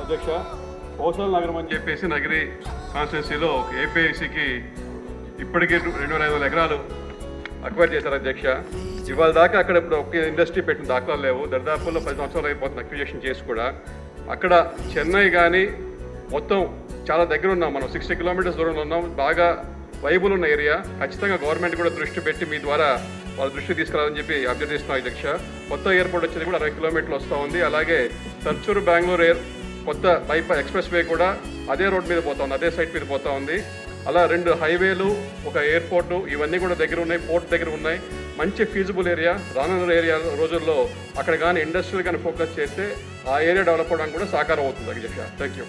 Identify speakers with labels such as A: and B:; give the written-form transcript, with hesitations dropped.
A: అధ్యక్ష, కోసల్ నగరం అని చెప్పేసి నగరి కాన్స్టిట్యున్సీలో ఏపీఐసికి ఇప్పటికే 2500 ఎకరాలు అక్వైర్ చేశారు అధ్యక్ష. ఇవాళ దాకా అక్కడ ఇప్పుడు ఒక ఇండస్ట్రీ పెట్టిన దాఖలాలు లేవు. దరిదాపుల్లో 10 సంవత్సరాలు అయిపోతుంది అక్విజిషన్ చేసి కూడా. అక్కడ చెన్నై కానీ మొత్తం చాలా దగ్గర ఉన్నాం, మనం 60 కిలోమీటర్స్ దూరంలో ఉన్నాం. బాగా వైబుల్ ఉన్న ఏరియా. ఖచ్చితంగా గవర్నమెంట్ కూడా దృష్టి పెట్టి మీ ద్వారా వాళ్ళ దృష్టి తీసుకురావాలని చెప్పి అభ్యర్థిస్తున్నాం అధ్యక్ష. కొత్త ఎయిర్పోర్ట్ వచ్చేది కూడా 60 కిలోమీటర్లు వస్తూ ఉంది. అలాగే తర్చూరు బెంగళూరు కొత్త ఎక్స్ప్రెస్ వే కూడా అదే రోడ్ మీద పోతా ఉంది, అదే సైట్ మీద పోతా ఉంది. అలా 2 హైవేలు, ఒక ఎయిర్పోర్టు, ఇవన్నీ కూడా దగ్గర ఉన్నాయి, పోర్ట్ దగ్గర ఉన్నాయి. మంచి ఫీజిబుల్ ఏరియా. రానున్న ఏరియా రోజుల్లో అక్కడ కానీ ఇండస్ట్రియల్ కానీ ఫోకస్ చేస్తే ఆ ఏరియా డెవలప్ అవడానికి కూడా సహకారం అవుతుంది అధ్యక్ష. Thank you.